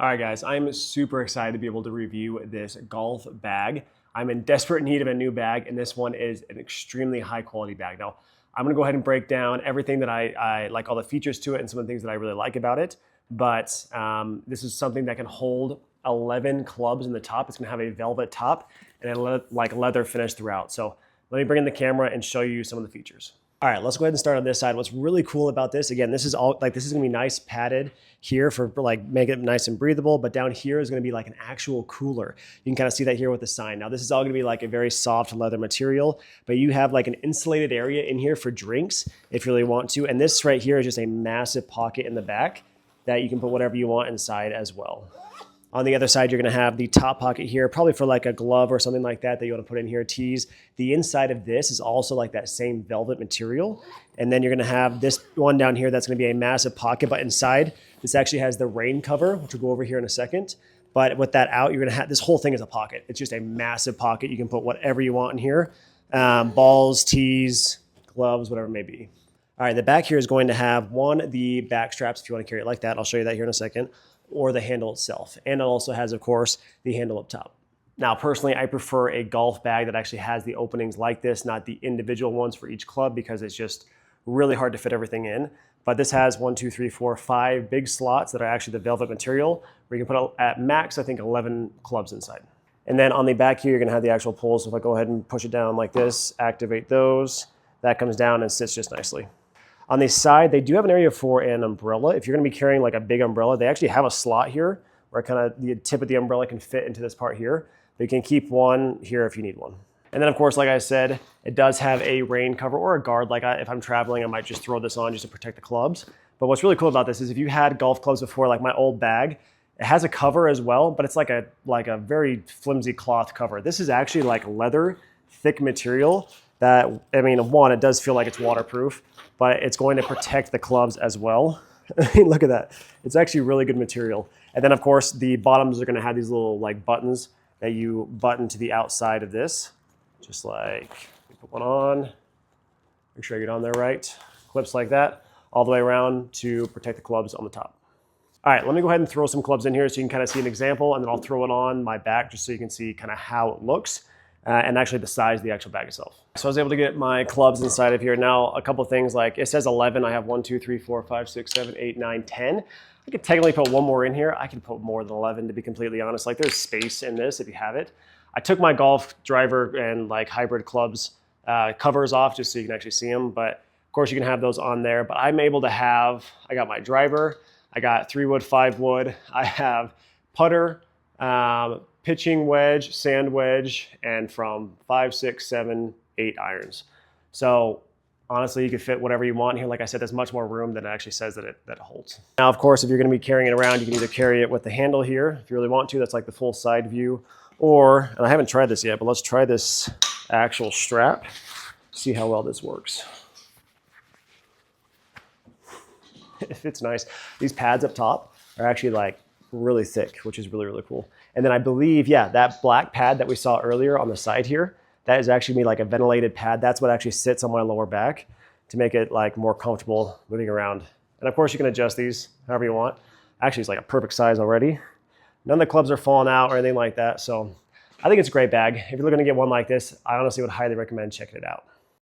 All right, guys, I'm super excited to be able to review this golf bag. I'm in desperate need of a new bag, and this one is an extremely high quality bag. Now, I'm gonna go ahead and break down everything that I like, all the features to it and some of the things that I really like about it. But this is something that can hold 11 clubs in the top. It's gonna have a velvet top and a leather finish throughout. So let me bring in the camera and show you some of the features. All right, let's go ahead and start on this side. What's really cool about this, again, this is gonna be nice padded here for make it nice and breathable, but down here is gonna be like an actual cooler. You can kind of see that here with the sign. Now this is all gonna be like a very soft leather material, but you have like an insulated area in here for drinks if you really want to. And this right here is just a massive pocket in the back that you can put whatever you want inside as well. On the other side, you're gonna have the top pocket here, probably for like a glove or something like that you wanna put in here, tees. The inside of this is also like that same velvet material. And then you're gonna have this one down here that's gonna be a massive pocket, but inside, this actually has the rain cover, which we'll go over here in a second. But with that out, you're gonna have, this whole thing is a pocket. It's just a massive pocket. You can put whatever you want in here. Balls, tees, gloves, whatever it may be. All right, the back here is going to have the back straps if you wanna carry it like that. I'll show you that here in a second. Or the handle itself. And it also has, of course, the handle up top. Now, personally, I prefer a golf bag that actually has the openings like this, not the individual ones for each club, because it's just really hard to fit everything in. But this has 5 big slots that are actually the velvet material, where you can put at max, I think, 11 clubs inside. And then on the back here, you're gonna have the actual pulls. So if I go ahead and push it down like this, activate those, that comes down and sits just nicely. On the side, they do have an area for an umbrella. If you're gonna be carrying like a big umbrella, they actually have a slot here where kind of the tip of the umbrella can fit into this part here. But you can keep one here if you need one. And then of course, like I said, it does have a rain cover or a guard. If I'm traveling, I might just throw this on just to protect the clubs. But what's really cool about this is if you had golf clubs before, like my old bag, it has a cover as well, but it's like a very flimsy cloth cover. This is actually like leather, thick material that, I mean, one, it does feel like it's waterproof, but it's going to protect the clubs as well. I mean, look at that. It's actually really good material. And then of course, the bottoms are gonna have these little like buttons that you button to the outside of this. Just like, put one on, make sure I get on there right. Clips like that, all the way around to protect the clubs on the top. All right, let me go ahead and throw some clubs in here so you can kind of see an example, and then I'll throw it on my back just so you can see kind of how it looks. And actually the size of the actual bag itself. So I was able to get my clubs inside of here. Now, a couple things, like it says 11, I have 1, 2, 3, 4, 5, 6, 7, 8, 9, 10. I could technically put one more in here. I can put more than 11 to be completely honest. Like there's space in this if you have it. I took my golf driver and like hybrid clubs covers off just so you can actually see them. But of course you can have those on there. But I'm able to have, I got my driver, I got 3 wood, 5 wood. I have putter, pitching wedge, sand wedge, and from 5, 6, 7, 8 irons. So honestly, you can fit whatever you want here. Like I said, there's much more room than it actually says that it holds. Now, of course, if you're gonna be carrying it around, you can either carry it with the handle here, if you really want to, that's like the full side view, or, and I haven't tried this yet, but let's try this actual strap, see how well this works. It fits nice. These pads up top are actually like really thick, which is really, really cool. And then I believe, yeah, that black pad that we saw earlier on the side here, that is actually like a ventilated pad. That's what actually sits on my lower back to make it like more comfortable moving around. And of course you can adjust these however you want. Actually, it's like a perfect size already. None of the clubs are falling out or anything like that. So I think it's a great bag. If you're looking to get one like this, I honestly would highly recommend checking it out.